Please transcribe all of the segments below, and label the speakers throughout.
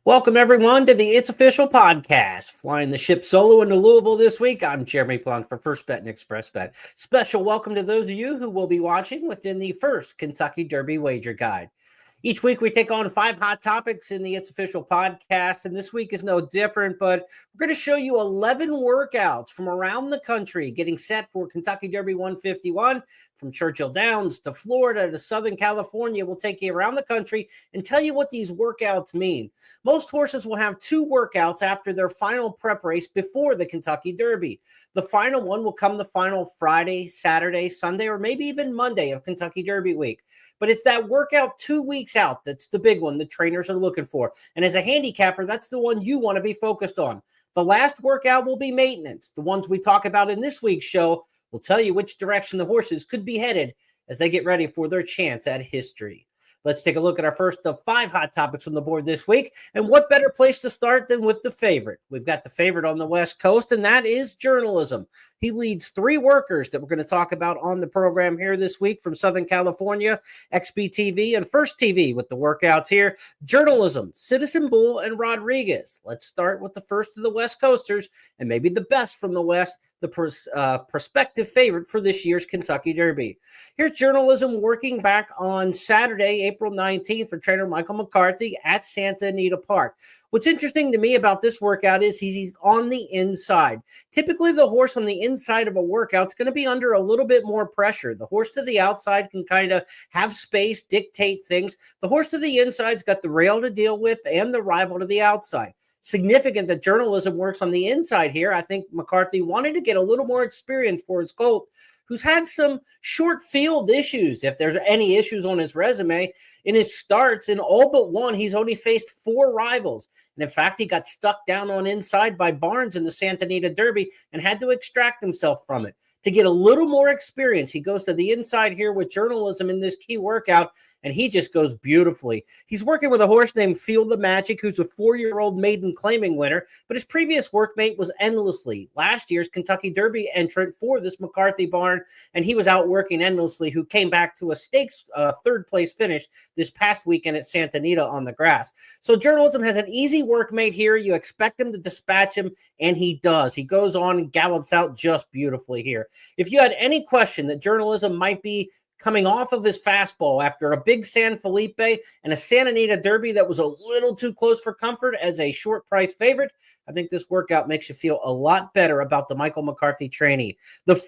Speaker 1: Welcome, everyone, to the It's Official podcast. Flying the ship solo into Louisville this week, I'm Jeremy Plonk for First Bet and Express Bet. Special welcome to those of you who will be watching within the first Kentucky Derby Wager Guide. Each week, we take on 5 hot topics in the It's Official podcast, and this week is no different, but we're going to show you 11 workouts from around the country getting set for Kentucky Derby 151. From Churchill Downs to Florida to Southern California, we'll take you around the country and tell you what these workouts mean. Most horses will have 2 workouts after their final prep race before the Kentucky Derby. The final one will come the final Friday, Saturday, Sunday, or maybe even Monday of Kentucky Derby week. But it's that workout 2 weeks out that's the big one the trainers are looking for. And as a handicapper, that's the one you want to be focused on. The last workout will be maintenance. The ones we talk about in this week's show will tell you which direction the horses could be headed as they get ready for their chance at history. Let's take a look at our first of 5 hot topics on the board this week. And what better place to start than with the favorite? We've got the favorite on the West Coast, and that is Journalism. He leads 3 workers that we're going to talk about on the program here this week from Southern California, XBTV and First TV with the workouts here. Journalism, Citizen Bull, and Rodriguez. Let's start with the first of the West Coasters, and maybe the best from the West, the prospective favorite for this year's Kentucky Derby. Here's Journalism working back on Saturday, April 19th for trainer Michael McCarthy at Santa Anita Park. What's interesting to me about this workout is he's on the inside. Typically, the horse on the inside of a workout is going to be under a little bit more pressure. The horse to the outside can kind of have space, dictate things. The horse to the inside's got the rail to deal with and the rival to the outside. Significant that Journalism works on the inside here. I think McCarthy wanted to get a little more experience for his colt, who's had some short field issues, if there's any issues on his resume. In his starts, in all but one, he's only faced 4 rivals. And in fact, he got stuck down on inside by Barnes in the Santa Anita Derby and had to extract himself from it. To get a little more experience, he goes to the inside here with Journalism in this key workout, and he just goes beautifully. He's working with a horse named Feel the Magic, who's a 4-year-old maiden claiming winner, but his previous workmate was Endlessly, last year's Kentucky Derby entrant for this McCarthy barn, and he was out working Endlessly, who came back to a stakes third-place finish this past weekend at Santa Anita on the grass. So Journalism has an easy workmate here. You expect him to dispatch him, and he does. He goes on and gallops out just beautifully here. If you had any question that Journalism might be coming off of his fastball after a big San Felipe and a Santa Anita Derby that was a little too close for comfort as a short price favorite, I think this workout makes you feel a lot better about the Michael McCarthy trainee. The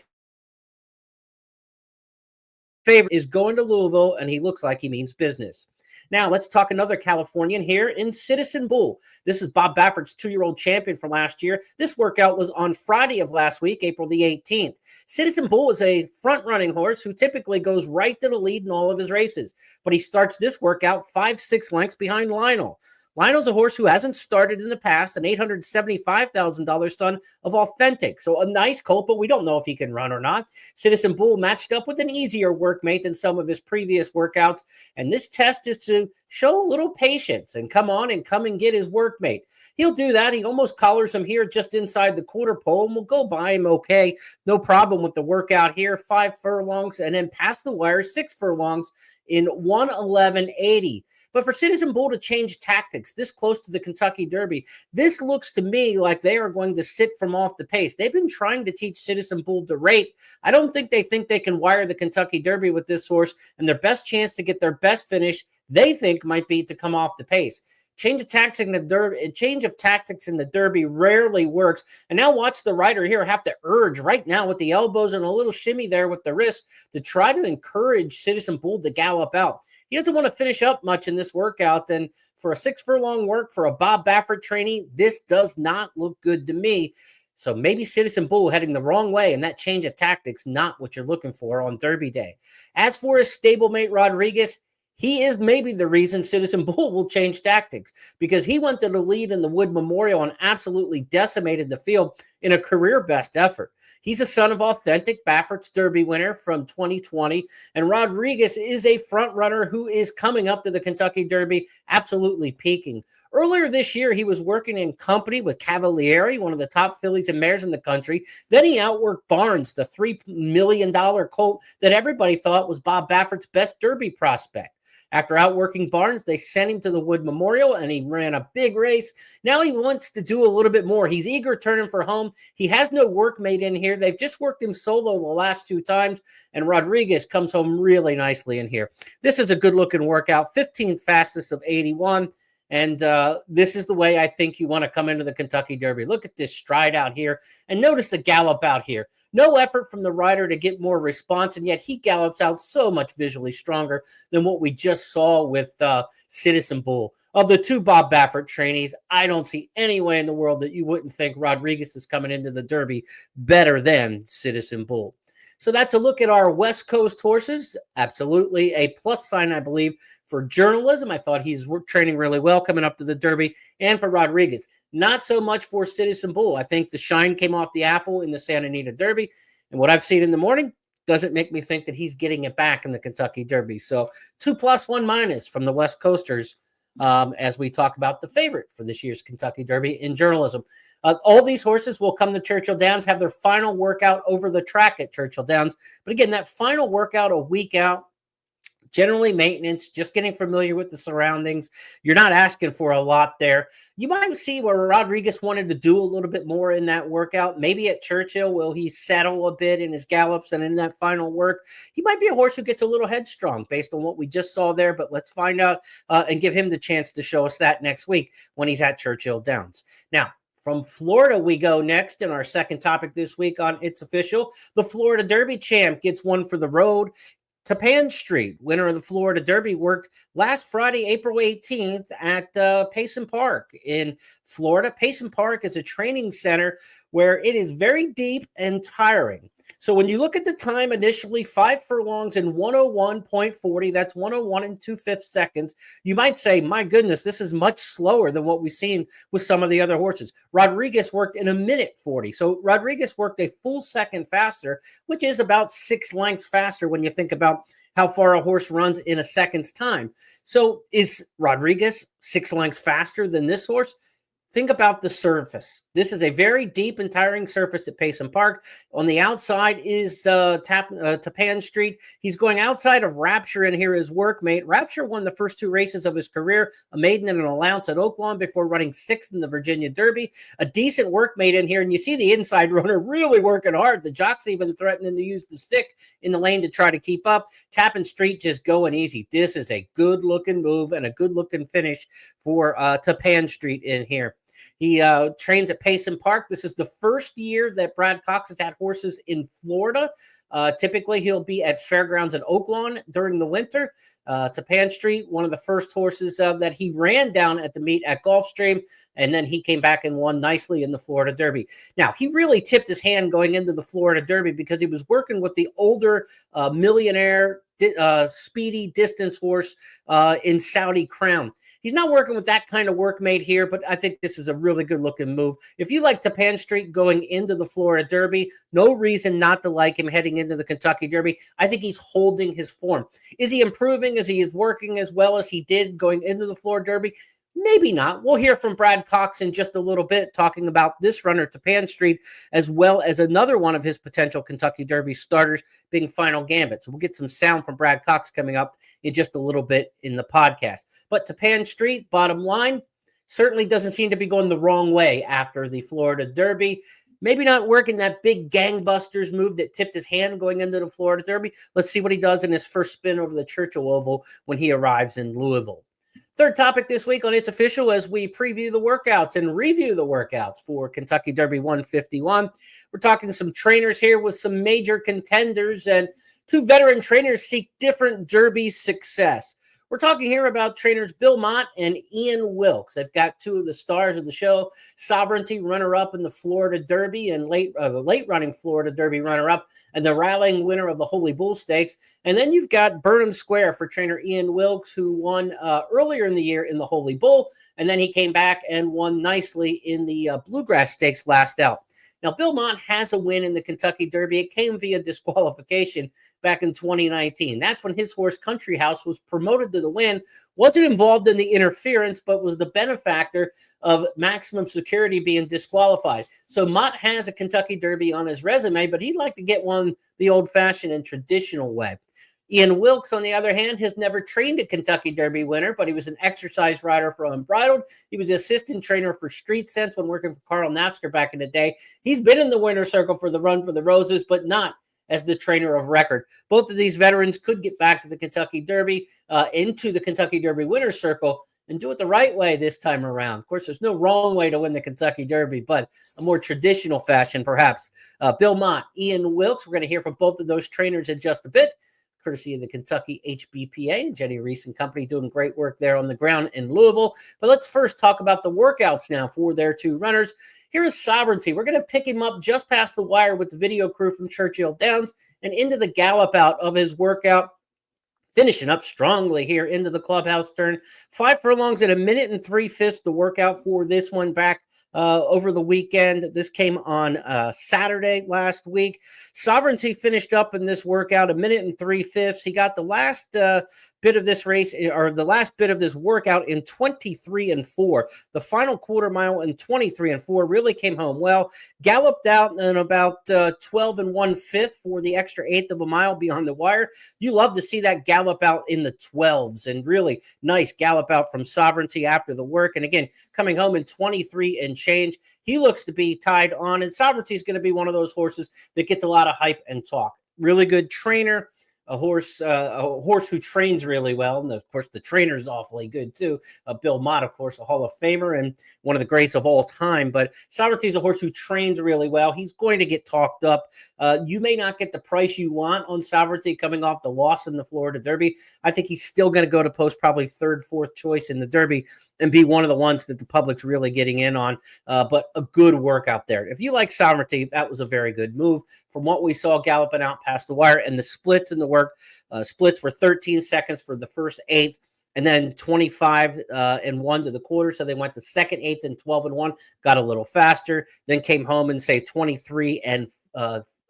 Speaker 1: favorite is going to Louisville, and he looks like he means business. Now, let's talk another Californian here in Citizen Bull. This is Bob Baffert's 2-year-old champion from last year. This workout was on Friday of last week, April the 18th. Citizen Bull is a front-running horse who typically goes right to the lead in all of his races, but he starts this workout 5-6 lengths behind Lionel. Lionel's a horse who hasn't started in the past, an $875,000 son of Authentic. So a nice colt, but we don't know if he can run or not. Citizen Bull matched up with an easier workmate than some of his previous workouts. And this test is to show a little patience and come and get his workmate. He'll do that. He almost collars him here just inside the quarter pole, and we'll go by him okay. No problem with the workout here. 5 furlongs and then past the wire, 6 furlongs in 1:11.80. But for Citizen Bull to change tactics this close to the Kentucky Derby, this looks to me like they are going to sit from off the pace. They've been trying to teach Citizen Bull to rate. I don't think they can wire the Kentucky Derby with this horse, and their best chance to get their best finish, they think, might be to come off the pace. Change of tactics in the Derby rarely works. And now watch the rider here have to urge right now with the elbows and a little shimmy there with the wrist to try to encourage Citizen Bull to gallop out. He doesn't want to finish up much in this workout. And for a 6 furlong work for a Bob Baffert trainee, this does not look good to me. So maybe Citizen Bull heading the wrong way, and that change of tactics, not what you're looking for on Derby Day. As for his stablemate Rodriguez, he is maybe the reason Citizen Bull will change tactics, because he went to the lead in the Wood Memorial and absolutely decimated the field in a career best effort. He's a son of Authentic, Baffert's Derby winner from 2020, and Rodriguez is a front runner who is coming up to the Kentucky Derby, absolutely peaking. Earlier this year, he was working in company with Cavalieri, one of the top fillies and mares in the country. Then he outworked Barnes, the $3 million colt that everybody thought was Bob Baffert's best Derby prospect. After outworking Barnes, they sent him to the Wood Memorial, and he ran a big race. Now he wants to do a little bit more. He's eager turning for home. He has no workmate in here. They've just worked him solo the last 2 times, and Rodriguez comes home really nicely in here. This is a good-looking workout, 15th fastest of 81. And this is the way I think you want to come into the Kentucky Derby. Look at this stride out here, and notice the gallop out here. No effort from the rider to get more response, and yet he gallops out so much visually stronger than what we just saw with Citizen Bull. Of the 2 Bob Baffert trainees, I don't see any way in the world that you wouldn't think Rodriguez is coming into the Derby better than Citizen Bull. So that's a look at our West Coast horses. Absolutely a plus sign, I believe, for journalism. I thought he's training really well coming up to the Derby, and for Rodriguez. Not so much for Citizen Bull. I think the shine came off the apple in the Santa Anita Derby, and what I've seen in the morning doesn't make me think that he's getting it back in the Kentucky Derby. So 2+, 1- from the West Coasters as we talk about the favorite for this year's Kentucky Derby in journalism. All these horses will come to Churchill Downs, have their final workout over the track at Churchill Downs. But again, that final workout a week out, generally maintenance, just getting familiar with the surroundings. You're not asking for a lot there. You might see where Rodriguez wanted to do a little bit more in that workout. Maybe at Churchill, will he settle a bit in his gallops and in that final work? He might be a horse who gets a little headstrong based on what we just saw there, but let's find out and give him the chance to show us that next week when he's at Churchill Downs. Now, from Florida, we go next in our second topic this week on It's Official. The Florida Derby champ gets one for the road. Tapan Street, winner of the Florida Derby, worked last Friday, April 18th at Payson Park in Florida. Payson Park is a training center where it is very deep and tiring. So when you look at the time initially, 5 furlongs in 101.40, that's 101 and 2/5 seconds. You might say, my goodness, this is much slower than what we've seen with some of the other horses. Rodriguez worked in 1:40. So Rodriguez worked a full second faster, which is about 6 lengths faster when you think about how far a horse runs in a second's time. So is Rodriguez 6 lengths faster than this horse? Think about the surface. This is a very deep and tiring surface at Payson Park. On the outside is Tapan Street. He's going outside of Rapture in here, his workmate. Rapture won the first 2 races of his career, a maiden and an allowance at Oaklawn before running 6th in the Virginia Derby. A decent workmate in here, and you see the inside runner really working hard. The jock's even threatening to use the stick in the lane to try to keep up. Tapan Street just going easy. This is a good-looking move and a good-looking finish for Tapan Street in here. He trains at Payson Park. This is the first year that Brad Cox has had horses in Florida. Typically, he'll be at fairgrounds at Oaklawn during the winter. Tapan Street, one of the first horses that he ran down at the meet at Gulfstream, and then he came back and won nicely in the Florida Derby. Now, he really tipped his hand going into the Florida Derby because he was working with the older millionaire speedy distance horse in Saudi Crown. He's not working with that kind of workmate here, but I think this is a really good-looking move. If you like Tapan Street going into the Florida Derby, no reason not to like him heading into the Kentucky Derby. I think he's holding his form. Is he improving? Is he working as well as he did going into the Florida Derby? Maybe not. We'll hear from Brad Cox in just a little bit talking about this runner, Tapan Street, as well as another one of his potential Kentucky Derby starters being Final Gambit. So we'll get some sound from Brad Cox coming up in just a little bit in the podcast. But Tapan Street, bottom line, certainly doesn't seem to be going the wrong way after the Florida Derby. Maybe not working that big gangbusters move that tipped his hand going into the Florida Derby. Let's see what he does in his first spin over the Churchill Oval when he arrives in Louisville. Third topic this week on It's Official as we preview the workouts and review the workouts for Kentucky Derby 151. We're talking some trainers here with some major contenders, and 2 veteran trainers seek different Derby success. We're talking here about trainers Bill Mott and Ian Wilkes. They've got 2 of the stars of the show, Sovereignty runner-up in the Florida Derby and the late-running Florida Derby runner-up and the rallying winner of the Holy Bull Stakes. And then you've got Burnham Square for trainer Ian Wilkes, who won earlier in the year in the Holy Bull, and then he came back and won nicely in the Bluegrass Stakes last out. Now, Bill Mott has a win in the Kentucky Derby. It came via disqualification back in 2019. That's when his horse Country House was promoted to the win. Wasn't involved in the interference, but was the benefactor of Maximum Security being disqualified. So Mott has a Kentucky Derby on his resume, but he'd like to get one the old-fashioned and traditional way. Ian Wilkes, on the other hand, has never trained a Kentucky Derby winner, but he was an exercise rider for Unbridled. He was assistant trainer for Street Sense when working for Carl Nafsker back in the day. He's been in the winner's circle for the Run for the Roses, but not as the trainer of record. Both of these veterans could get back to the Kentucky Derby, into the Kentucky Derby winner's circle, and do it the right way this time around. Of course, there's no wrong way to win the Kentucky Derby, but a more traditional fashion, perhaps. Bill Mott, Ian Wilkes, we're going to hear from both of those trainers in just a bit, courtesy of the Kentucky HBPA and Jenny Reese and company doing great work there on the ground in Louisville. But let's first talk about the workouts now for their two runners. Here is Sovereignty. We're going to pick him up just past the wire with the video crew from Churchill Downs and into the gallop out of his workout, finishing up strongly here into the clubhouse turn. 5 furlongs in 1 minute and 3/5, the workout for this one back over the weekend. This came on Saturday last week. Sovereignty finished up in this workout 1 minute and 3/5. He got the last bit of this race, or the last bit of this workout, in 23-4. The final quarter mile in 23-4 really came home well. Galloped out in about 12 1/5 for the extra eighth of a mile beyond the wire. You love to see that gallop out in the 12s, and really nice gallop out from Sovereignty after the work. And again, coming home in 23 and change. He looks to be tied on, and Sovereignty is going to be one of those horses that gets a lot of hype and talk. Really good trainer. A horse who trains really well. And, of course, the trainer's awfully good, too. Bill Mott, of course, a Hall of Famer and one of the greats of all time. But Sovereignty is a horse who trains really well. He's going to get talked up. You may not get the price you want on Sovereignty coming off the loss in the Florida Derby. I think he's still going to go to post probably third, fourth choice in the Derby and be one of the ones that the public's really getting in on. But a good work out there. If you like Sovereignty, that was a very good move. From what we saw galloping out past the wire, and the splits in the work, splits were 13 seconds for the first eighth, and then 25-1 to the quarter. So they went to second, eighth, and 12-1, got a little faster, then came home and say 23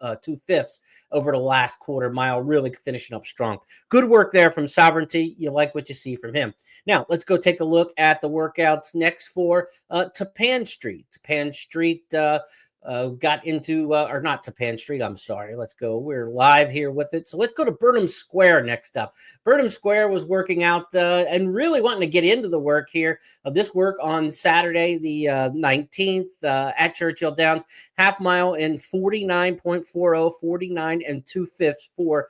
Speaker 1: 2/5 over the last quarter mile, really finishing up strong. Good work there from Sovereignty. You like what you see from him. Now, let's go take a look at the workouts next for Tappan Street. Tappan Street got into, or not Tappan Street, I'm sorry. Let's go. We're live here with it. So let's go to Burnham Square next up. Burnham Square was working out and really wanting to get into the work here. This work on Saturday, the 19th at Churchill Downs. Half mile in 49.40, 49 2/5 for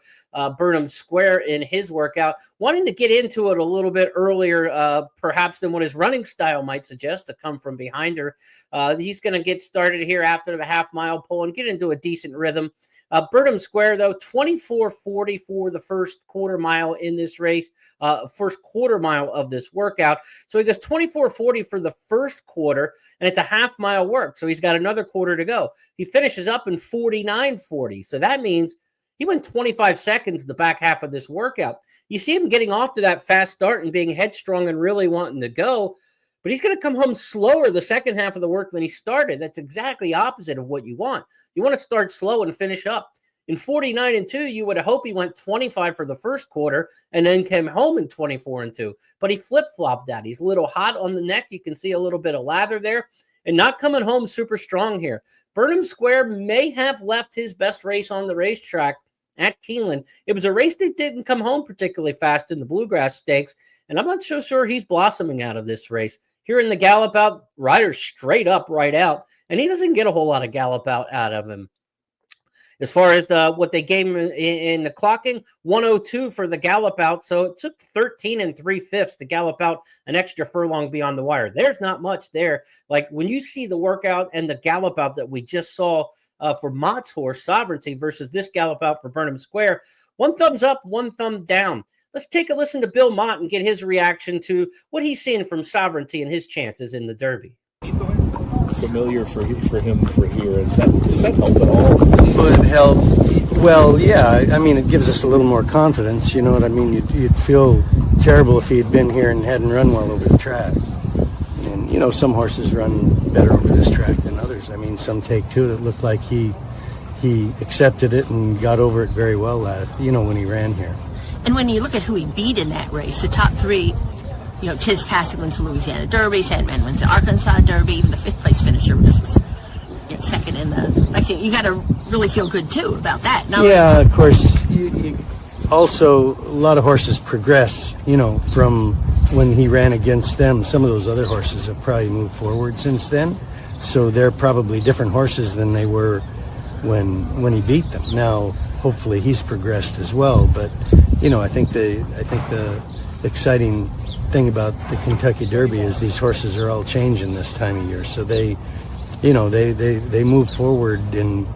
Speaker 1: Burnham Square in his workout. Wanting to get into it a little bit earlier, perhaps than what his running style might suggest, to come from behind her. He's going to get started here after the half mile pull and get into a decent rhythm. Burnham Square, though, 24:40 for the first quarter mile in this race, first quarter mile of this workout. So he goes 24:40 for the first quarter, and it's a half mile work. So he's got another quarter to go. He finishes up in 49:40. So that means he went 25 seconds the back half of this workout. You see him getting off to that fast start and being headstrong and really wanting to go, but he's going to come home slower the second half of the work than he started. That's exactly opposite of what you want. You want to start slow and finish up. In 49-2, you would hope he went 25 for the first quarter and then came home in 24-2. But he flip-flopped that. He's a little hot on the neck. You can see a little bit of lather there, and not coming home super strong here. Burnham Square may have left his best race on the racetrack at Keeneland. It was a race that didn't come home particularly fast in the Bluegrass Stakes, and I'm not so sure he's blossoming out of this race. Here in the gallop out, rider's straight up, right out, and he doesn't get a whole lot of gallop out of him. As far as what they gave him in the clocking, 102 for the gallop out, so it took 13 3/5 to gallop out an extra furlong beyond the wire. There's not much there. Like when you see the workout and the gallop out that we just saw for Mott's horse, Sovereignty, versus this gallop out for Burnham Square, one thumbs up, one thumb down. Let's take a listen to Bill Mott and get his reaction to what he's seeing from Sovereignty and his chances in the Derby.
Speaker 2: Familiar for him for here. Does that help at all?
Speaker 3: Would help. Well, yeah. I mean, it gives us a little more confidence. You know what I mean? You'd feel terrible if he had been here and hadn't run well over the track. And you know, some horses run better over this track than others. I mean, some take two. It looked like he accepted it and got over it very well when he ran here.
Speaker 4: And when you look at who he beat in that race, the top three, Tiz Tastic wins the Louisiana Derby, Sandman wins the Arkansas Derby, even the fifth place finisher just was second in the. You got to really feel good too about that.
Speaker 3: Yeah, of course. You also, a lot of horses progress, from when he ran against them. Some of those other horses have probably moved forward since then. So they're probably different horses than they were when he beat them. Now, hopefully he's progressed as well. But, I think the exciting thing about the Kentucky Derby is these horses are all changing this time of year. So they move forward in,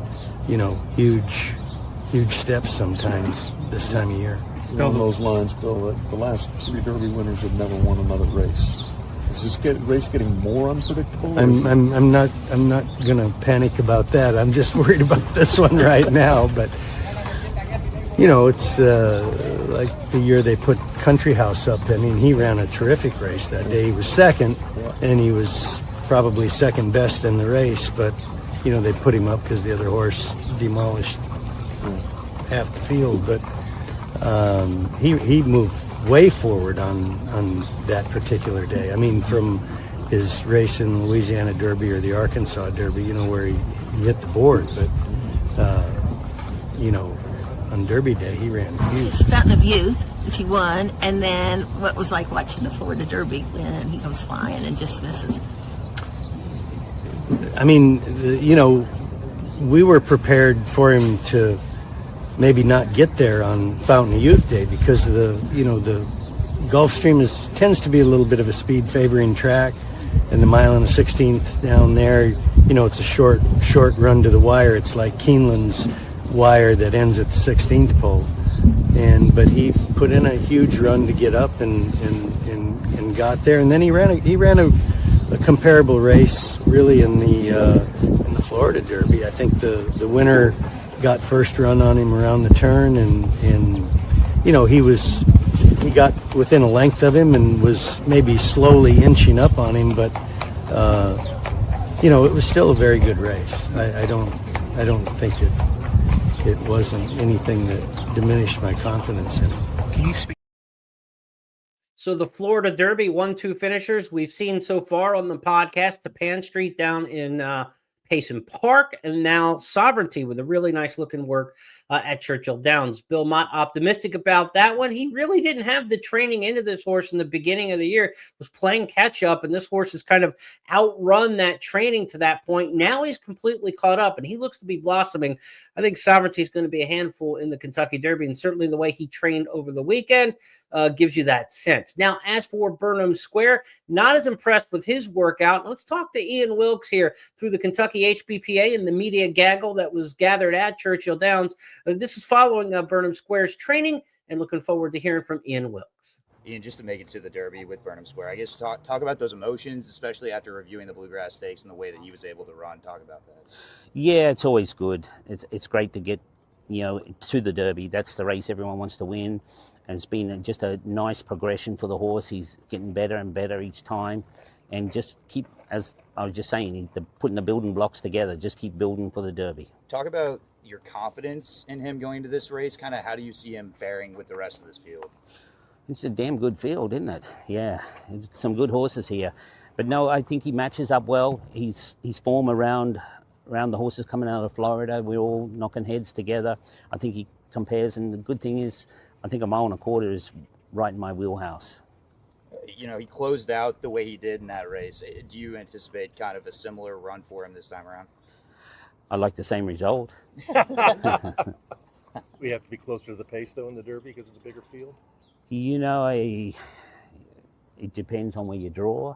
Speaker 3: huge steps sometimes this time of year.
Speaker 2: Along those lines, Bill, the last 3 Derby winners have never won another race. Is this race getting more unpredictable?
Speaker 3: I'm not gonna panic about that. I'm just worried about this one right now. But it's like the year they put Country House up. I mean, he ran a terrific race that day. He was second, and he was probably second best in the race. But they put him up because the other horse demolished half the field. But he moved way forward on that particular day. I mean, from his race in the Louisiana Derby or the Arkansas Derby, where he hit the board. But, on Derby Day, he ran huge.
Speaker 4: Fountain of Youth, which he won, and then what was like watching the Florida Derby when he goes flying and just misses.
Speaker 3: I mean, we were prepared for him to maybe not get there on Fountain of Youth Day because of the Gulfstream tends to be a little bit of a speed favoring track, and the mile and a 16th down there, it's a short run to the wire. It's like Keeneland's wire that ends at the 16th pole, but he put in a huge run to get up and got there, and then he ran a comparable race really in the Florida Derby. I think the winner got first run on him around the turn, and he got within a length of him and was maybe slowly inching up on him, but it was still a very good race. I don't think it wasn't anything that diminished my confidence in him.
Speaker 2: Can you speak?
Speaker 1: So the Florida Derby 1-2 finishers we've seen so far on the podcast, the Pan Street down in Payson Park, and now Sovereignty with a really nice looking work at Churchill Downs. Bill Mott optimistic about that one. He really didn't have the training into this horse in the beginning of the year, was playing catch up, and this horse has kind of outrun that training to that point. Now he's completely caught up, and he looks to be blossoming. I think Sovereignty is going to be a handful in the Kentucky Derby, and certainly the way he trained over the weekend gives you that sense. Now, as for Burnham Square, not as impressed with his workout. Let's talk to Ian Wilkes here through the Kentucky HBPA and the media gaggle that was gathered at Churchill Downs. This is following Burnham Square's training, and looking forward to hearing from Ian Wilkes.
Speaker 5: Ian, just to make it to the Derby with Burnham Square, I guess talk about those emotions, especially after reviewing the Bluegrass Stakes and the way that he was able to run. Talk about that.
Speaker 6: Yeah, it's always good. It's great to get, to the Derby. That's the race everyone wants to win, and it's been just a nice progression for the horse. He's getting better and better each time, and just keep, as I was just saying, putting the building blocks together. Just keep building for the Derby.
Speaker 5: Talk about your confidence in him going to this race. Kind of how do you see him faring with the rest of this field?
Speaker 6: It's a damn good field, isn't it? Yeah, it's some good horses here. But no, I think he matches up well. His form around the horses coming out of Florida, we're all knocking heads together. I think he compares, and the good thing is, I think a mile and a quarter is right in my wheelhouse.
Speaker 5: He closed out the way he did in that race. Do you anticipate kind of a similar run for him this time around?
Speaker 6: I like the same result.
Speaker 7: We have to be closer to the pace, though, in the Derby because it's a bigger field?
Speaker 6: It depends on where you draw.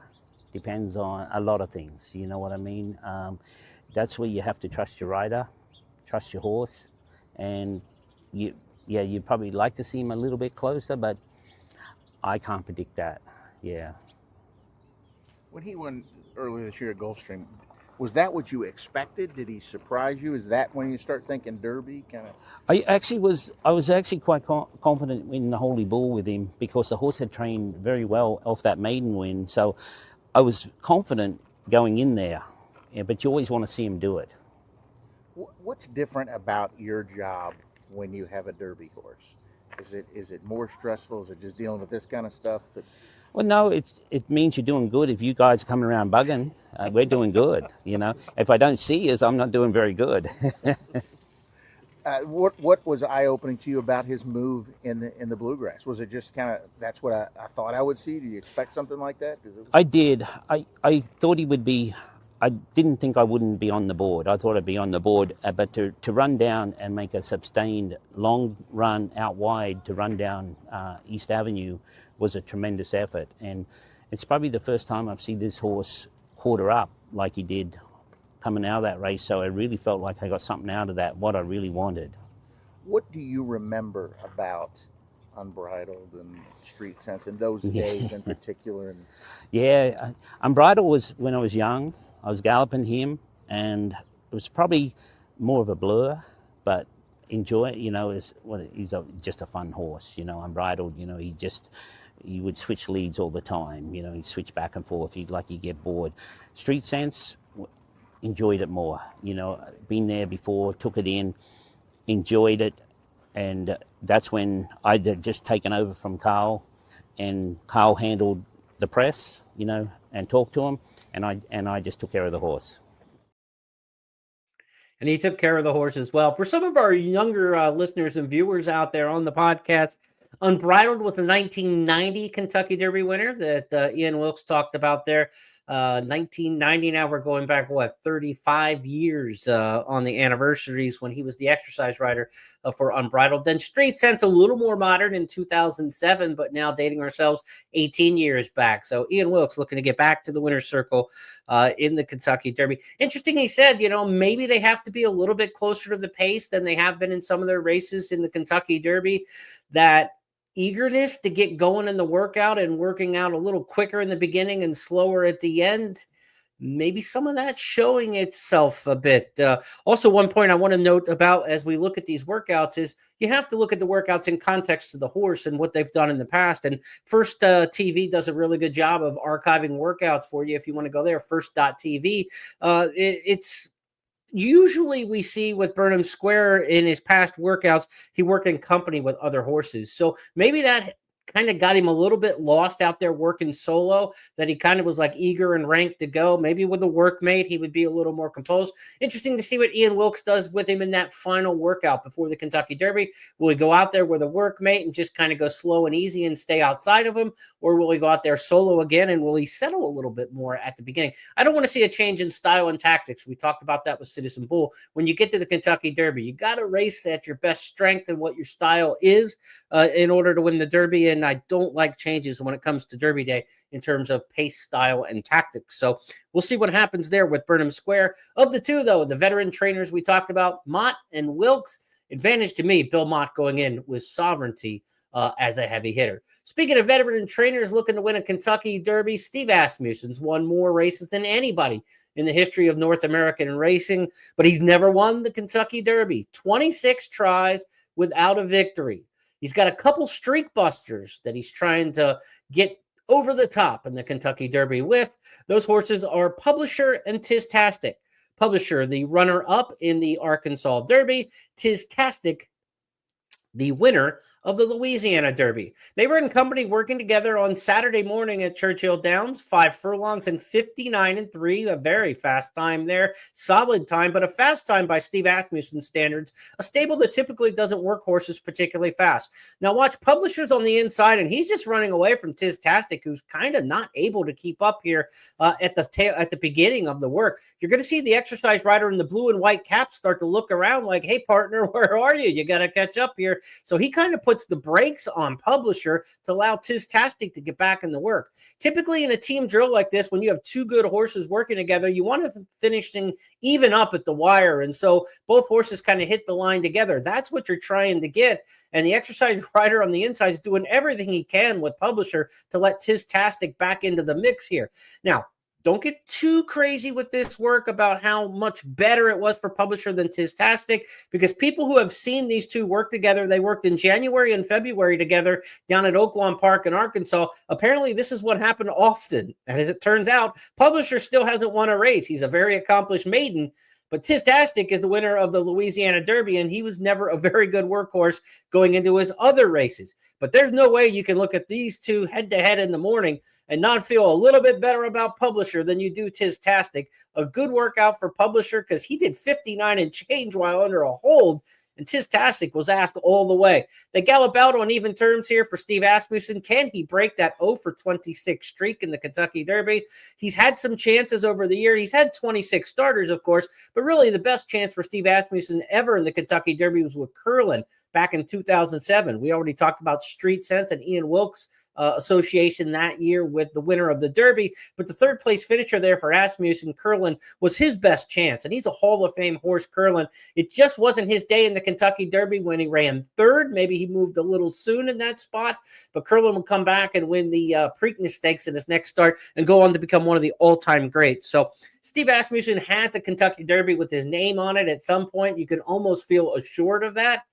Speaker 6: Depends on a lot of things. You know what I mean? That's where you have to trust your rider, trust your horse, and you'd probably like to see him a little bit closer, but I can't predict that. Yeah.
Speaker 8: When he won earlier this year at Gulfstream, was that what you expected? Did he surprise you? Is that when you start thinking Derby kind of?
Speaker 6: I was actually quite confident in the Holy Bull with him because the horse had trained very well off that maiden win. So I was confident going in there. Yeah, but you always want to see him do it.
Speaker 8: What's different about your job when you have a Derby horse? Is it more stressful? Is it just dealing with this kind of stuff?
Speaker 6: Well, no, it means you're doing good. If you guys are coming around bugging, we're doing good. If I don't see you, I'm not doing very good.
Speaker 8: What was eye opening to you about his move in the bluegrass? Was it just kind of that's what I thought I would see? Did you expect something like that?
Speaker 6: I did. I thought he would be. I didn't think I wouldn't be on the board. I thought I'd be on the board, but to run down and make a sustained long run out wide to run down East Avenue was a tremendous effort. And it's probably the first time I've seen this horse quarter up like he did coming out of that race. So I really felt like I got something out of that, what I really wanted.
Speaker 8: What do you remember about Unbridled and Street Sense in those days in particular? And
Speaker 6: yeah, Unbridled was when I was young. I was galloping him, and it was probably more of a blur, but enjoy. He's just a fun horse. Unbridled. He would switch leads all the time. He'd switch back and forth. He'd get bored. Street Sense, enjoyed it more. Been there before, took it in, enjoyed it, and that's when I'd just taken over from Carl, and Carl handled the press, and talked to him, and I just took care of the horse.
Speaker 1: And he took care of the horse as well. For some of our younger listeners and viewers out there on the podcast, Unbridled was the 1990 Kentucky Derby winner that Ian Wilkes talked about there. 1990, now we're going back, 35 years on the anniversaries when he was the exercise rider for Unbridled. Then Street Sense, a little more modern in 2007, but now dating ourselves 18 years back. So Ian Wilkes looking to get back to the winner's circle in the Kentucky Derby. Interesting, he said, maybe they have to be a little bit closer to the pace than they have been in some of their races in the Kentucky Derby. That eagerness to get going in the workout and working out a little quicker in the beginning and slower at the end, maybe some of that showing itself a bit. Also, one point I want to note about as we look at these workouts is you have to look at the workouts in context to the horse and what they've done in the past. And First TV does a really good job of archiving workouts for you if you want to go there, first.tv. It's usually we see with Burnham Square in his past workouts, he worked in company with other horses. So maybe that kind of got him a little bit lost out there working solo, that he kind of was eager and ranked to go. Maybe with a workmate, he would be a little more composed. Interesting to see what Ian Wilkes does with him in that final workout before the Kentucky Derby. Will he go out there with a workmate and just kind of go slow and easy and stay outside of him? Or will he go out there solo again, and will he settle a little bit more at the beginning? I don't want to see a change in style and tactics. We talked about that with Citizen Bull. When you get to the Kentucky Derby, you got to race at your best strength and what your style is in order to win the Derby. And I don't like changes when it comes to Derby Day in terms of pace, style, and tactics. So we'll see what happens there with Burnham Square. Of the two, though, the veteran trainers we talked about, Mott and Wilkes, advantage to me, Bill Mott going in with sovereignty as a heavy hitter. Speaking of veteran trainers looking to win a Kentucky Derby, Steve Asmussen's won more races than anybody in the history of North American racing, but he's never won the Kentucky Derby. 26 tries without a victory. He's got a couple streak busters that he's trying to get over the top in the Kentucky Derby with. Those horses are Publisher and Tiztastic. Publisher, the runner-up in the Arkansas Derby. Tiztastic, the winner of the Louisiana Derby. They were in company working together on Saturday morning at Churchill Downs, 5 furlongs and 59-3, a very fast time there, solid time, but a fast time by Steve Asmussen standards, a stable that typically doesn't work horses particularly fast. Now watch Publishers on the inside, and he's just running away from Tiztastic, who's kind of not able to keep up here at the beginning of the work. You're going to see the exercise rider in the blue and white cap start to look around like, hey, partner, where are you? You got to catch up here. So he kind of puts the brakes on Publisher to allow Tiztastic to get back in the work. Typically in a team drill like this, when you have two good horses working together, you want to finish things even up at the wire. And so both horses kind of hit the line together. That's what you're trying to get. And the exercise rider on the inside is doing everything he can with Publisher to let Tiztastic back into the mix here. Now, don't get too crazy with this work about how much better it was for Publisher than Tiztastic, because people who have seen these two work together, they worked in January and February together down at Oaklawn Park in Arkansas. Apparently, this is what happened often. And as it turns out, Publisher still hasn't won a race. He's a very accomplished maiden, but Tiztastic is the winner of the Louisiana Derby, and he was never a very good workhorse going into his other races. But there's no way you can look at these two head-to-head in the morning and not feel a little bit better about Publisher than you do Tiztastic. A good workout for Publisher because he did 59 and change while under a hold. and Tistastic was asked all the way. They gallop out on even terms here for Steve Asmussen. Can he break that 0 for 26 streak in the Kentucky Derby? He's had some chances over the year. He's had 26 starters, of course, but really the best chance for Steve Asmussen ever in the Kentucky Derby was with Curlin back in 2007. We already talked about Street Sense and Ian Wilkes' association that year with the winner of the Derby, but the third place finisher there for Asmussen, Curlin, was his best chance, and he's a Hall of Fame horse, Curlin. It just wasn't his day in the Kentucky Derby when he ran third. Maybe he moved a little soon in that spot, but Curlin would come back and win the Preakness Stakes in his next start and go on to become one of the all-time greats. So Steve Asmussen has a Kentucky Derby with his name on it at some point. You can almost feel assured of that,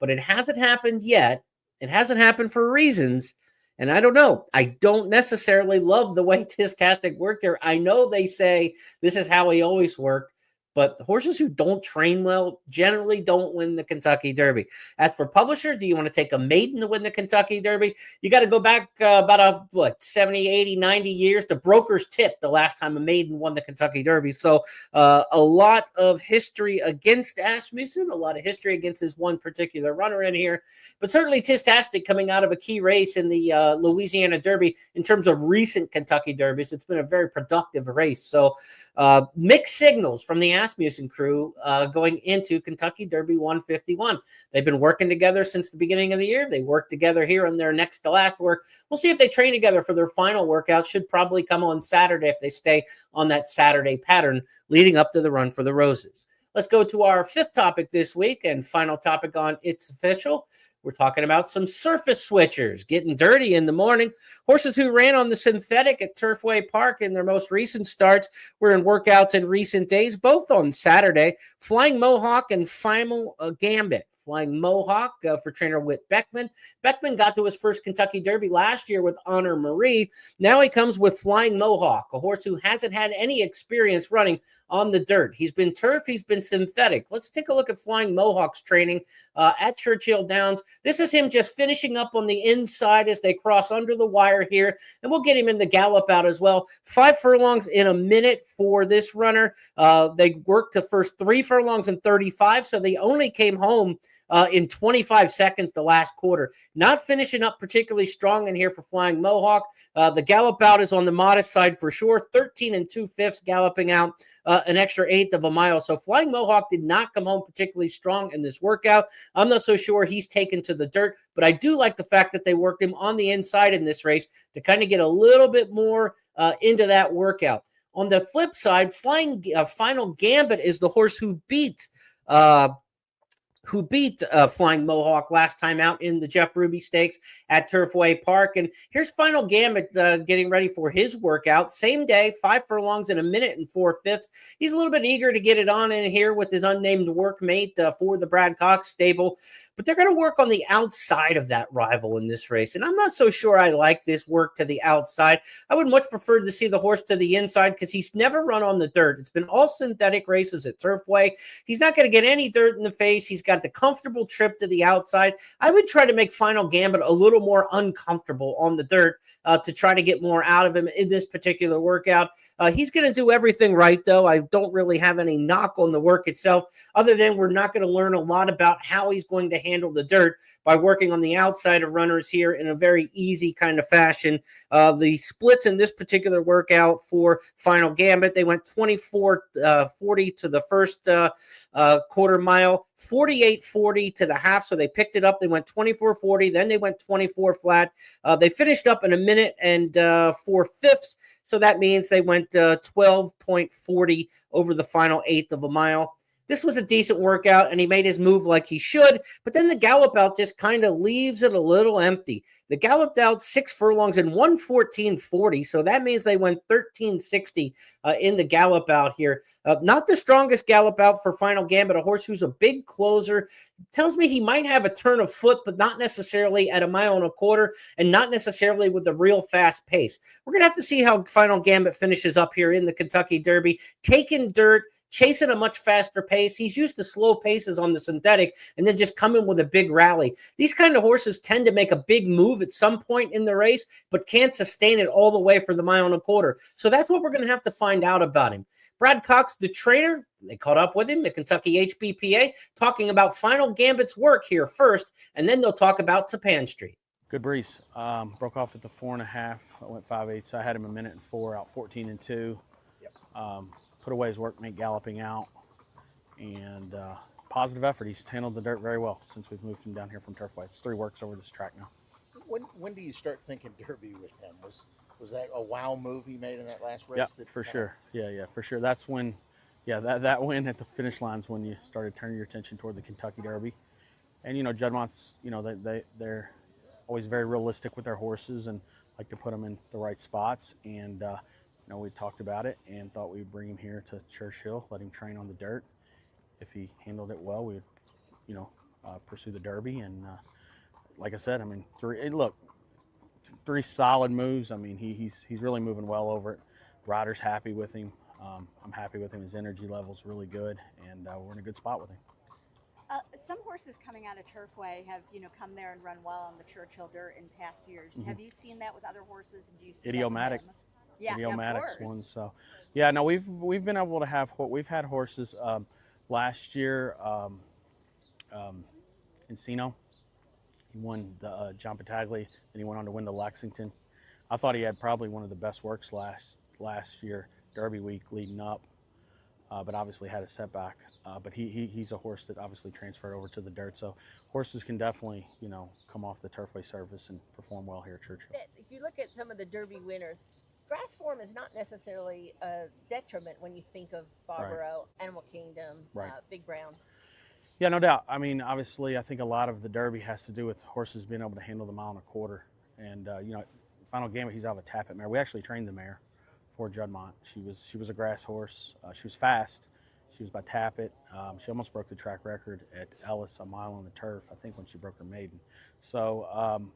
Speaker 1: but it hasn't happened yet. It hasn't happened for reasons. And I don't know. I don't necessarily love the way Tistastic worked there. I know they say this is how he always worked, but horses who don't train well generally don't win the Kentucky Derby. As for publisher, do you want to take a maiden to win the Kentucky Derby? You got to go back about 70, 80, 90 years to Broker's Tip, the last time a maiden won the Kentucky Derby. So a lot of history against Asmussen, a lot of history against this one particular runner in here. But certainly Tistastic coming out of a key race in the Louisiana Derby in terms of recent Kentucky Derbies. It's been a very productive race. So mixed signals from the Asmussen crew going into Kentucky Derby 151. They've been working together since the beginning of the year. They work together here on their next to last work. We'll see if they train together for their final workout. Should probably come on Saturday if they stay on that Saturday pattern leading up to the Run for the Roses. Let's go to our fifth topic this week and final topic on It's Official. We're talking about some surface switchers getting dirty in the morning. Horses who ran on the synthetic at Turfway Park in their most recent starts were in workouts in recent days, both on Saturday. Flying Mohawk and Final Gambit. Flying Mohawk for trainer Whit Beckman. Beckman got to his first Kentucky Derby last year with Honor Marie. Now he comes with Flying Mohawk, a horse who hasn't had any experience running on the dirt. He's been turf, he's been synthetic. Let's take a look at Flying Mohawk's training at Churchill Downs. This is him just finishing up on the inside as they cross under the wire here, and we'll get him in the gallop out as well. 5 furlongs in a minute for this runner. They worked the first 3 furlongs in 35, so they only came home in 25 seconds the last quarter. Not finishing up particularly strong in here for Flying Mohawk. The gallop out is on the modest side for sure. 13 2/5 galloping out an extra 1/8 of a mile. So Flying Mohawk did not come home particularly strong in this workout. I'm not so sure he's taken to the dirt, but I do like the fact that they worked him on the inside in this race to kind of get a little bit more into that workout. On the flip side, Final Gambit is the horse who beat Flying Mohawk last time out in the Jeff Ruby Stakes at Turfway Park. And here's Final Gambit getting ready for his workout. Same day, 5 furlongs in a minute and 4/5. He's a little bit eager to get it on in here with his unnamed workmate for the Brad Cox stable. But they're going to work on the outside of that rival in this race. And I'm not so sure I like this work to the outside. I would much prefer to see the horse to the inside because he's never run on the dirt. It's been all synthetic races at Turfway. He's not going to get any dirt in the face. He's got the comfortable trip to the outside. I would try to make Final Gambit a little more uncomfortable on the dirt to try to get more out of him in this particular workout. He's going to do everything right, though. I don't really have any knock on the work itself, other than we're not going to learn a lot about how he's going to handle the dirt by working on the outside of runners here in a very easy kind of fashion. The splits in this particular workout for Final Gambit, they went 24-40 to the first quarter mile, 48-40 to the half, so they picked it up. They went 24-40, then they went 24 flat. They finished up in a minute and 4/5, so that means they went 12.40 over the final 1/8 of a mile. This was a decent workout, and he made his move like he should, but then the gallop out just kind of leaves it a little empty. They galloped out 6 furlongs in 1:14.40, so that means they went 13:60 in the gallop out here. Not the strongest gallop out for Final Gambit, a horse who's a big closer. Tells me he might have a turn of foot, but not necessarily at 1.25 miles and not necessarily with a real fast pace. We're going to have to see how Final Gambit finishes up here in the Kentucky Derby. Taking dirt, chasing a much faster pace. He's used to slow paces on the synthetic and then just come in with a big rally. These kind of horses tend to make a big move at some point in the race, but can't sustain it all the way for the 1.25 miles. So that's what we're going to have to find out about him. Brad Cox, the trainer, they caught up with him, the Kentucky HBPA, talking about Final Gambit's work here first, and then they'll talk about Tappan Street.
Speaker 9: Good breeze. Broke off at the 4.5. I went 5/8, so I had him 1:04, out 14-2. Put away his workmate galloping out, and positive effort. He's handled the dirt very well since we've moved him down here from Turfway. It's 3 works over this track now.
Speaker 8: When do you start thinking Derby with him? Was that a wow move he made in that last race?
Speaker 9: Yeah, for sure. Yeah, for sure. That's when, that win at the finish line is when you started turning your attention toward the Kentucky Derby. And, Juddmonte's, they're always very realistic with their horses and like to put them in the right spots. And, we talked about it and thought we'd bring him here to Churchill, let him train on the dirt. If he handled it well, we would, pursue the Derby. And like I said, I mean, 3 solid moves. I mean, he's really moving well over it. Rider's happy with him. I'm happy with him. His energy level's really good, and we're in a good spot with him.
Speaker 10: Some horses coming out of Turfway have, come there and run well on the Churchill dirt in past years. Have you seen that with other horses? And do you see
Speaker 9: Idiomatic.
Speaker 10: That with them? Yeah,
Speaker 9: Idiomatic's one. So, yeah, no, we've been able to have we've had horses last year. Encino, he won the John Patagli, and he went on to win the Lexington. I thought he had probably one of the best works last year, Derby week leading up, but obviously had a setback. But he's a horse that obviously transferred over to the dirt. So horses can definitely, come off the Turfway surface and perform well here at Churchill.
Speaker 11: If you look at some of the Derby winners, grass form is not necessarily a detriment when you think of Barbaro, Animal Kingdom, Big Brown.
Speaker 9: Yeah, no doubt. I mean, obviously, I think a lot of the Derby has to do with horses being able to handle the 1.25 miles. And, Final Gambit, he's out of a Tappet mare. We actually trained the mare for Juddmonte. She was a grass horse. She was fast. She was by Tappet. She almost broke the track record at Ellis, a mile on the turf, I think, when she broke her maiden. So,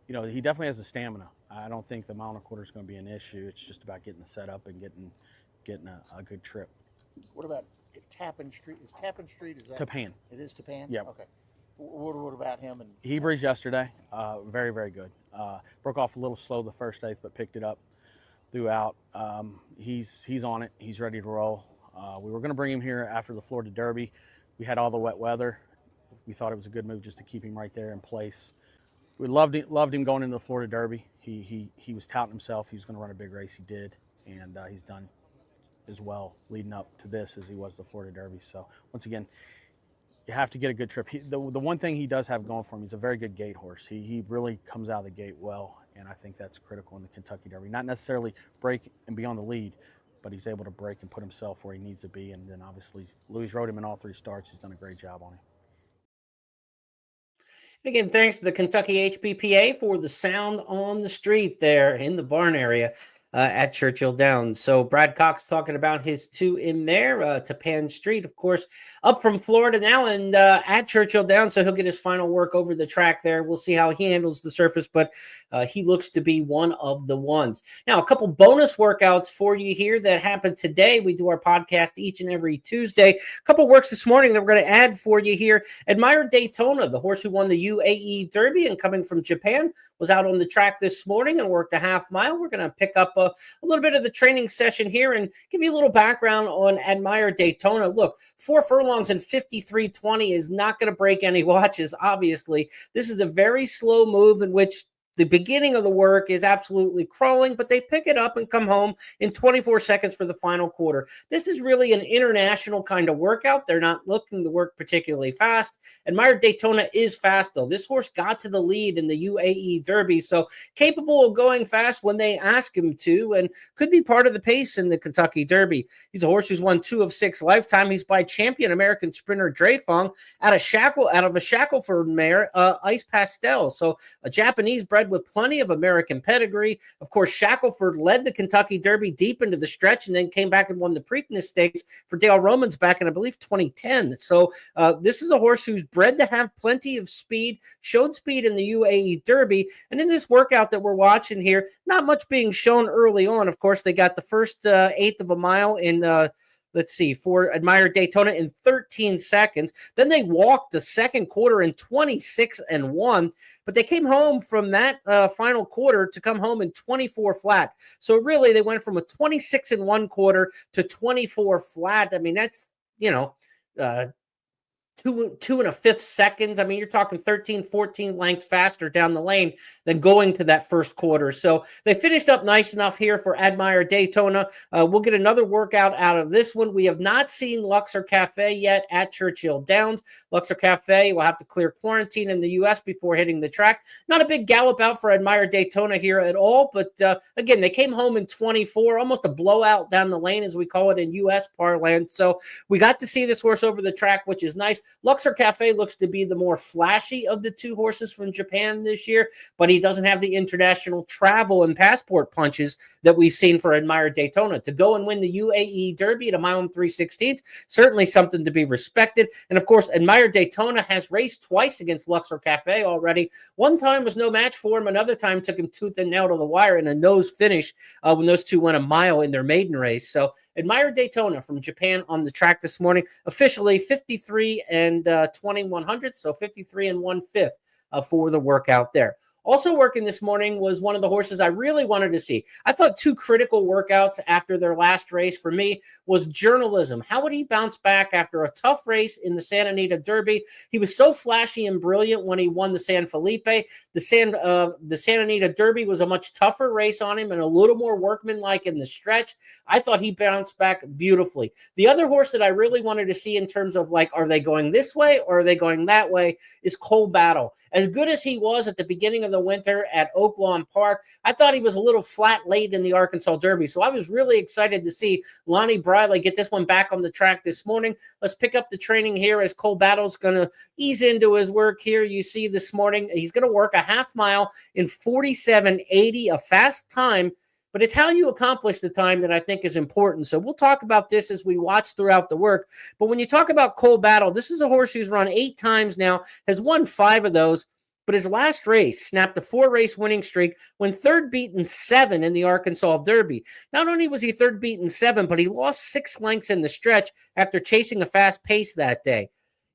Speaker 9: he definitely has the stamina. I don't think the 1.25 miles is going to be an issue. It's just about getting the setup and getting a good trip.
Speaker 8: What about Tappan Street? Is Tappan Street? Is that
Speaker 9: Tappan?
Speaker 8: It is Tappan.
Speaker 9: Yeah.
Speaker 8: Okay. What about him? And
Speaker 9: he breezed yesterday. Very, very good. Broke off a little slow the first 8th, but picked it up throughout. He's on it. He's ready to roll. We were going to bring him here after the Florida Derby. We had all the wet weather. We thought it was a good move just to keep him right there in place. We loved him going into the Florida Derby. He was touting himself. He was going to run a big race. He did, and he's done as well leading up to this as he was the Florida Derby. So once again, you have to get a good trip. The one thing he does have going for him, he's a very good gate horse. He really comes out of the gate well, and I think that's critical in the Kentucky Derby. Not necessarily break and be on the lead, but he's able to break and put himself where he needs to be. And then obviously Louis rode him in all 3 starts. He's done a great job on him.
Speaker 1: Again, thanks to the Kentucky HBPA for the sound on the street there in the barn area at Churchill Downs. So Brad Cox talking about his 2 in there, Tappan Street, of course, up from Florida now and at Churchill Downs. So he'll get his final work over the track there. We'll see how he handles the surface, but he looks to be one of the ones. Now, a couple bonus workouts for you here that happened today. We do our podcast each and every Tuesday. A couple works this morning that we're going to add for you here. Admire Daytona, the horse who won the UAE Derby and coming from Japan, was out on the track this morning and worked a 1/2 mile. We're going to pick up a little bit of the training session here and give you a little background on Admire Daytona. Look, 4 furlongs and 53.20 is not going to break any watches, obviously. This is a very slow move in which the beginning of the work is absolutely crawling, but they pick it up and come home in 24 seconds for the final quarter. This is really an international kind of workout. They're not looking to work particularly fast. Admire Daytona is fast, though. This horse got to the lead in the UAE Derby, so capable of going fast when they ask him to, and could be part of the pace in the Kentucky Derby. He's a horse who's won 2 of 6 lifetime. He's by champion American sprinter Dreyfong out of a Shackelford mare, Ice Pastel. So a Japanese bred with plenty of American pedigree. Of course, Shackelford led the Kentucky Derby deep into the stretch and then came back and won the Preakness Stakes for Dale Romans back in, I believe, 2010. So this is a horse who's bred to have plenty of speed, showed speed in the UAE Derby. And in this workout that we're watching here, not much being shown early on. Of course, they got the first 1/8 of a mile in the let's see, for Admire Daytona in 13 seconds. Then they walked the second quarter in 26-1, but they came home from that final quarter to come home in 24 flat. So really, they went from a 26-1 quarter to 24 flat. I mean, that's, two and a fifth seconds. I mean, you're talking 13, 14 lengths faster down the lane than going to that first quarter. So they finished up nice enough here for Admire Daytona. We'll get another workout out of this one. We have not seen Luxor Cafe yet at Churchill Downs. Luxor Cafe will have to clear quarantine in the U.S. before hitting the track. Not a big gallop out for Admire Daytona here at all, but again, they came home in 24, almost a blowout down the lane, as we call it in U.S. parlance. So we got to see this horse over the track, which is nice. Luxor Cafe looks to be the more flashy of the two horses from Japan this year, but he doesn't have the international travel and passport punches that we've seen for Admire Daytona. To go and win the UAE Derby at a mile and 3/16, certainly something to be respected. And of course, Admire Daytona has raced twice against Luxor Cafe already. One time was no match for him. Another time took him tooth and nail to the wire in a nose finish when those two went a mile in their maiden race. So Admire Daytona from Japan on the track this morning, officially 53 and 2100, so 53 and 1/5 for the workout there. Also working this morning was one of the horses I really wanted to see. I thought two critical workouts after their last race for me was Journalism. How would he bounce back after a tough race in the Santa Anita Derby? He was so flashy and brilliant when he won the San Felipe. The Santa Anita Derby was a much tougher race on him and a little more workmanlike in the stretch. I thought he bounced back beautifully. The other horse that I really wanted to see in terms of like, are they going this way or are they going that way, is Cole Battle. As good as he was at the beginning of the winter at Oaklawn Park, I thought he was a little flat late in the Arkansas Derby. So I was really excited to see Lonnie Briley get this one back on the track this morning. Let's pick up the training here as Cole Battle's going to ease into his work here. You see this morning, he's going to work a half mile in 47.80, a fast time, but it's how you accomplish the time that I think is important. So we'll talk about this as we watch throughout the work. But when you talk about Cole Battle, this is a horse who's run 8 times now, has won 5 of those, but his last race snapped a 4-race winning streak when third beaten 7 in the Arkansas Derby. Not only was he third beaten 7, but he lost 6 lengths in the stretch after chasing a fast pace that day.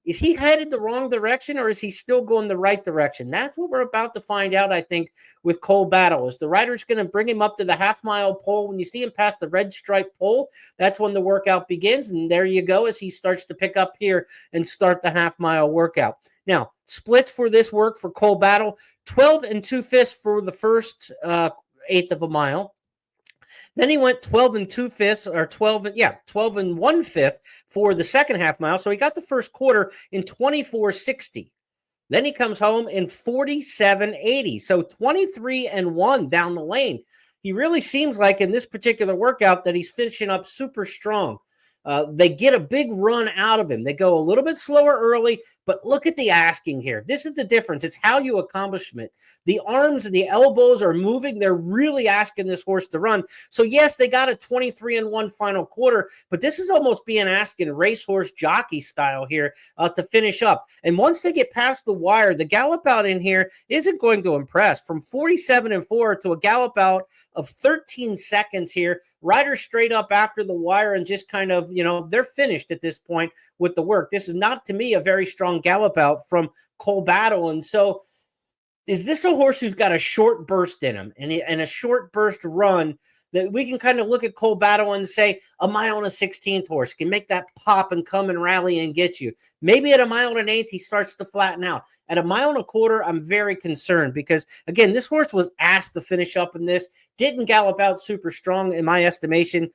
Speaker 1: Is he headed the wrong direction or is he still going the right direction? That's what we're about to find out, I think, with Cole Battle. Is the rider's going to bring him up to the half-mile pole? When you see him past the red stripe pole, that's when the workout begins. And there you go as he starts to pick up here and start the half-mile workout. Now, splits for this work for Cole Battle, 12 and 2/5 for the first eighth of a mile. Then he went 12 and 2/5, or 12 and 1/5 for the second half mile. So he got the first quarter in 24.60. Then he comes home in 47.80. So 23 and 1 down the lane. He really seems like in this particular workout that he's finishing up super strong. They get a big run out of him. They go a little bit slower early, but look at the asking here. This is the difference. It's how you accomplish it. The arms and the elbows are moving. They're really asking this horse to run. So, yes, they got a 23 and 1 final quarter, but this is almost being asked in racehorse jockey style here to finish up. And once they get past the wire, the gallop out in here isn't going to impress. From 47 and 4 to a gallop out of 13 seconds here. Rider straight up after the wire and just kind of, they're finished at this point with the work. This is not, to me, a very strong gallop out from Cole Battle. And so is this a horse who's got a short burst in him and a short burst run that we can kind of look at Cole Battle and say a mile and a 16th horse can make that pop and come and rally and get you. Maybe at a mile and an eighth, he starts to flatten out. At a mile and a quarter, I'm very concerned because, again, this horse was asked to finish up in this, didn't gallop out super strong in my estimation.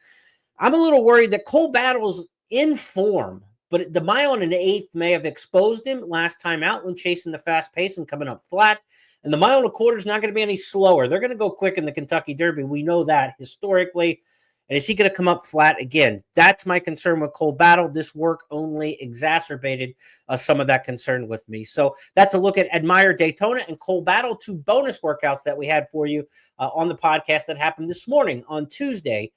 Speaker 1: I'm a little worried that Cole Battle's in form, but the mile and an eighth may have exposed him last time out when chasing the fast pace and coming up flat. And the mile and a quarter is not going to be any slower. They're going to go quick in the Kentucky Derby. We know that historically. And is he going to come up flat again? That's my concern with Cole Battle. This work only exacerbated some of that concern with me. So that's a look at Admire Daytona and Cole Battle, 2 bonus workouts that we had for you on the podcast that happened this morning on Tuesday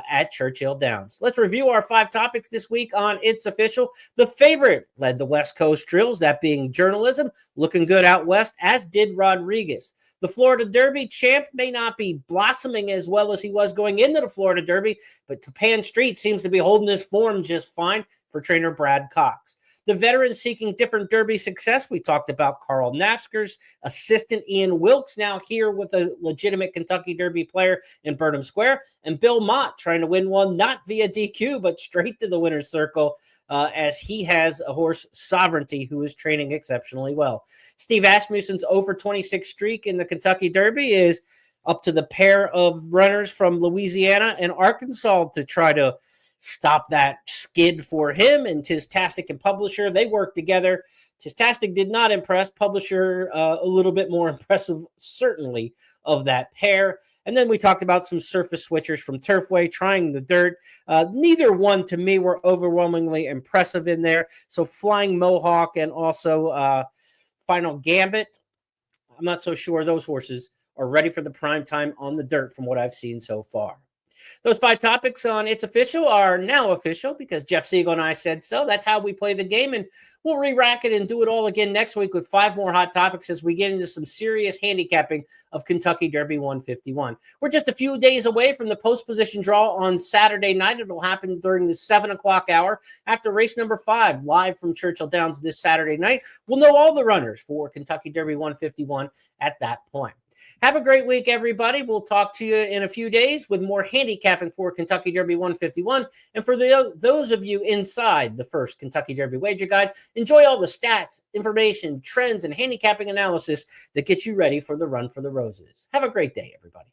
Speaker 1: at Churchill Downs. Let's review our 5 topics this week on It's Official. The favorite led the West Coast Trills, that being Journalism, looking good out west, as did Rodriguez. The Florida Derby champ may not be blossoming as well as he was going into the Florida Derby, but Tapan Street seems to be holding his form just fine for trainer Brad Cox. The veterans seeking different Derby success. We talked about Carl Nafsker's assistant Ian Wilkes, now here with a legitimate Kentucky Derby player in Burnham Square, and Bill Mott trying to win one not via DQ but straight to the winner's circle, as he has a horse, Sovereignty, who is training exceptionally well. Steve Asmussen's over 26 streak in the Kentucky Derby is up to the pair of runners from Louisiana and Arkansas to try to stop that skid for him. And Tistastic and Publisher, they work together. Tistastic did not impress. Publisher, a little bit more impressive, certainly, of that pair. And then we talked about some surface switchers from Turfway trying the dirt. Neither one, to me, were overwhelmingly impressive in there. So Flying Mohawk and also Final Gambit, I'm not so sure those horses are ready for the prime time on the dirt from what I've seen so far. Those 5 topics on It's Official are now official because Jeff Siegel and I said so. That's how we play the game, and we'll re-rack it and do it all again next week with 5 more hot topics as we get into some serious handicapping of Kentucky Derby 151. We're just a few days away from the post-position draw on Saturday night. It'll happen during the 7 o'clock hour after race number 5, live from Churchill Downs this Saturday night. We'll know all the runners for Kentucky Derby 151 at that point. Have a great week, everybody. We'll talk to you in a few days with more handicapping for Kentucky Derby 151. And for those of you inside the first Kentucky Derby Wager Guide, enjoy all the stats, information, trends, and handicapping analysis that gets you ready for the Run for the Roses. Have a great day, everybody.